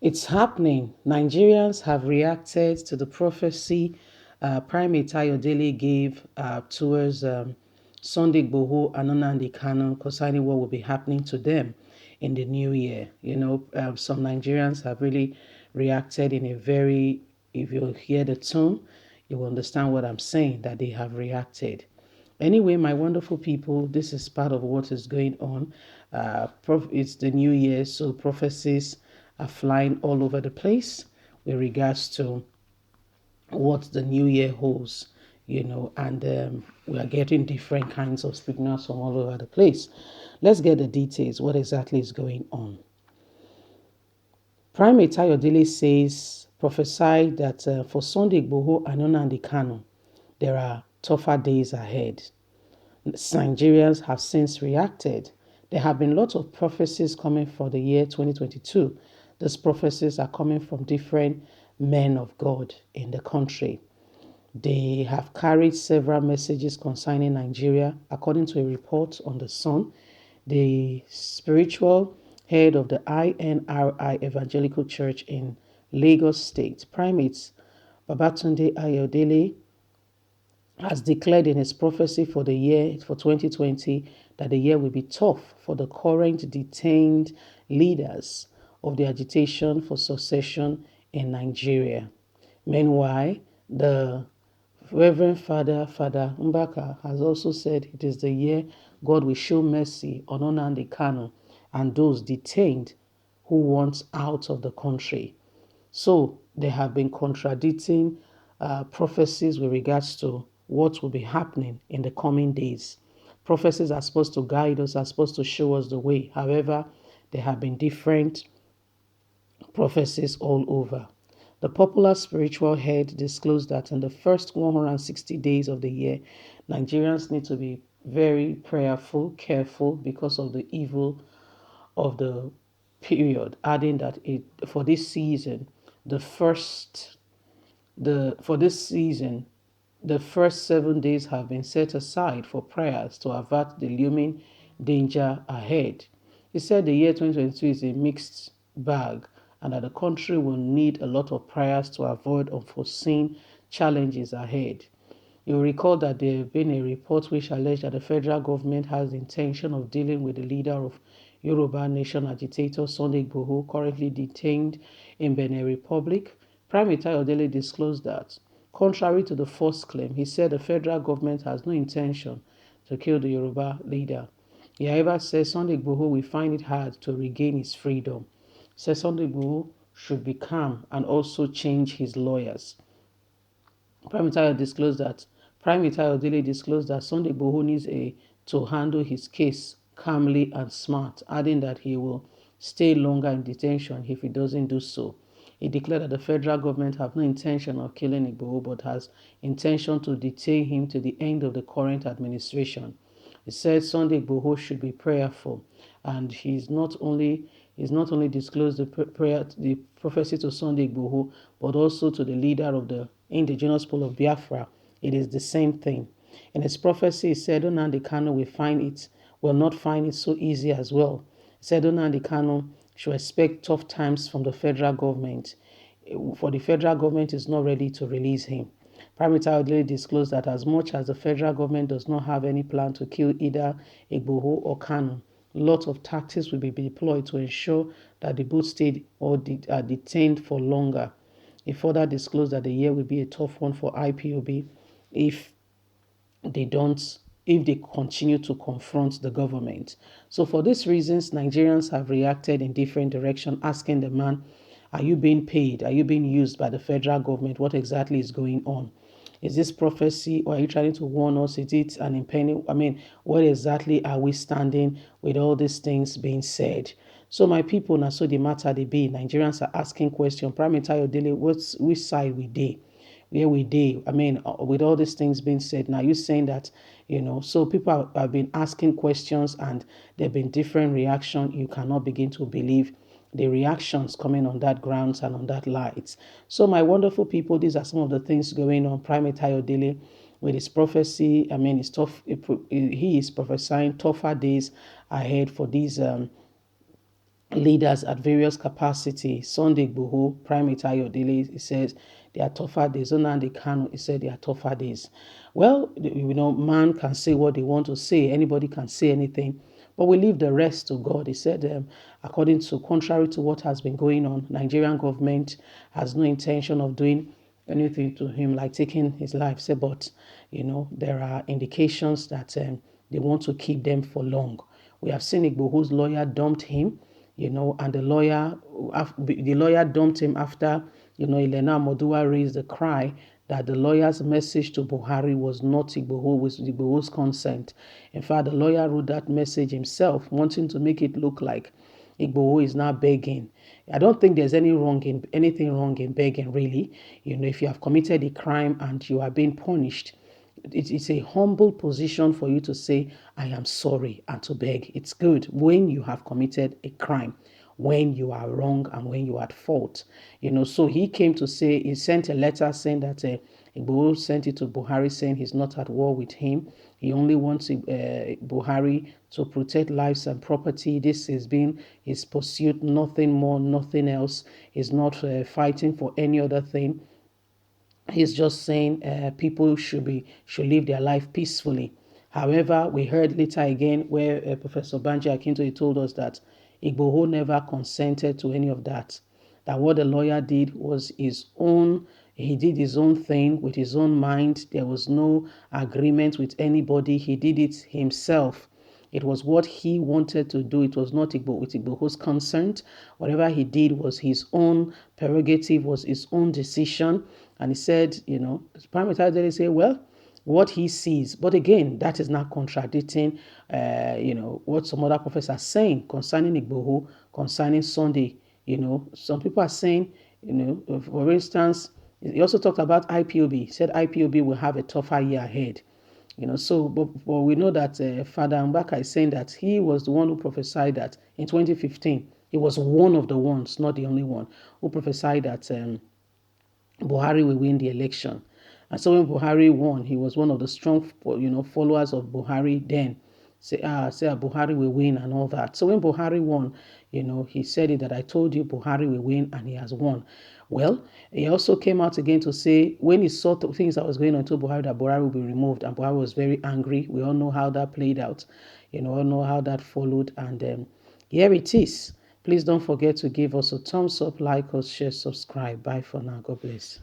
It's happening. Nigerians have reacted to the prophecy Primate Ayodele gave towards Sunday Igboho and Nnamdi Kanu concerning what will be happening to them in the new year. Some Nigerians have really reacted in a very, if you hear the tone, you will understand what I'm saying, that they have reacted. Anyway, my wonderful people, this is part of what is going on. It's the new year, so prophecies are flying all over the place with regards to what the new year holds, and we are getting different kinds of signals from all over the place. Let's get the details. What exactly is going on? Primate Ayodele says, prophesied that for Sunday Igboho and Nnamdi Kanu, there are tougher days ahead. Nigerians have since reacted. There have been lots of prophecies coming for the year 2022. These prophecies are coming from different men of God in the country. They have carried several messages concerning Nigeria. According to a report on The Sun, the spiritual head of the INRI Evangelical Church in Lagos State, Primate Babatunde Ayodele, has declared in his prophecy for the year for 2020 that the year will be tough for the current detained leaders of the agitation for succession in Nigeria. Meanwhile, the Reverend Father Mbaka has also said it is the year God will show mercy on Nnamdi Kanu and those detained who want out of the country. So there have been contradicting prophecies with regards to what will be happening in the coming days. Prophecies are supposed to guide us, are supposed to show us the way. However, there have been different prophecies all over. The popular spiritual head disclosed that in the first 160 days of the year, Nigerians need to be very prayerful, careful because of the evil of the period, adding that for this season, the first 7 days have been set aside for prayers to avert the looming danger ahead. He said the year 2022 is a mixed bag and that the country will need a lot of prayers to avoid unforeseen challenges ahead. You will recall that there have been a report which alleged that the federal government has the intention of dealing with the leader of Yoruba Nation agitator Sunday Igboho, currently detained in Benin Republic. Primate Ayodele disclosed that, contrary to the first claim, he said the federal government has no intention to kill the Yoruba leader. He, however, says Sunday Igboho will find it hard to regain his freedom. He says Sunday Igboho should be calm and also change his lawyers. Primate Ayodele disclosed that Sunday Igboho needs to handle his case calmly and smart, adding that he will stay longer in detention if he doesn't do so. He declared that the federal government have no intention of killing Igboho, but has intention to detain him to the end of the current administration. He said Sunday Igboho should be prayerful, and he's not only disclosed the prophecy to Sunday Igboho, but also to the leader of the indigenous people of Biafra. It is the same thing. In his prophecy, he said Nnamdi Kanu will not find it so easy as well. He said Nnamdi Kanu should expect tough times from the federal government, for the federal government is not ready to release him. Primate Ayodele disclosed that as much as the federal government does not have any plan to kill either Igboho or Kanu, lots of tactics will be deployed to ensure that the both stay or are detained for longer. He further disclosed that the year will be a tough one for IPOB if they continue to confront the government. So for these reasons, Nigerians have reacted in different directions, asking the man, are you being paid? Are you being used by the federal government? What exactly is going on? Is this prophecy, or are you trying to warn us? Is it an impending? What exactly are we standing with all these things being said? So my people, now so the matter they be. Nigerians are asking questions. Primate Ayodele, which side we dey? Where we dey? With all these things being said, now you saying that, so people have been asking questions and there have been different reactions. You cannot begin to believe the reactions coming on that grounds and on that light. So my wonderful people, these are some of the things going on. Primate Ayodele with his prophecy, it's tough. He is prophesying tougher days ahead for these leaders at various capacities. Sunday Igboho, Primate Ayodele, he says they are tougher days. Nnamdi Kanu, he said they are tougher days. Well, man can say what they want to say. Anybody can say anything. But we leave the rest to God. He said, contrary to what has been going on, Nigerian government has no intention of doing anything to him, like taking his life. Say, but, there are indications that they want to keep them for long. We have seen Igboho's lawyer dumped him, and the lawyer dumped him after, Elena Modua raised the cry that the lawyer's message to Buhari was not Igboho, with Igboho's consent. In fact, the lawyer wrote that message himself, wanting to make it look like Igboho is now begging. I don't think there's anything wrong in begging, really. If you have committed a crime and you are being punished, it's a humble position for you to say, I am sorry, and to beg. It's good when you have committed a crime, when you are wrong and when you are at fault. So he came to say, he sent a letter saying that Igboho sent it to Buhari saying he's not at war with him. He only wants Buhari to protect lives and property. This has been his pursuit, nothing more, nothing else. He's not fighting for any other thing. He's just saying people should live their life peacefully. However, we heard later again where Professor Banji Akintoye told us that Igboho never consented to any of that. That what the lawyer did was his own. He did his own thing with his own mind. There was no agreement with anybody. He did it himself. It was what he wanted to do. It was not with Igboho's consent. Whatever he did was his own prerogative, was his own decision. And he said, Primate Ayodele say, well, what he sees. But again, that is not contradicting, what some other prophets are saying concerning Igboho, concerning Sunday. Some people are saying, for instance, he also talked about IPOB. He said IPOB will have a tougher year ahead. But we know that Father Mbaka is saying that he was the one who prophesied that in 2015. He was one of the ones, not the only one, who prophesied that Buhari will win the election. And so when Buhari won, he was one of the strong, followers of Buhari then. Say Buhari will win and all that. So when Buhari won, he said it that I told you Buhari will win, and he has won. Well, he also came out again to say when he saw things that was going on to Buhari, that Buhari will be removed, and Buhari was very angry. We all know how that played out. All know how that followed, and here it is. Please don't forget to give us a thumbs up, like us, share, subscribe. Bye for now. God bless.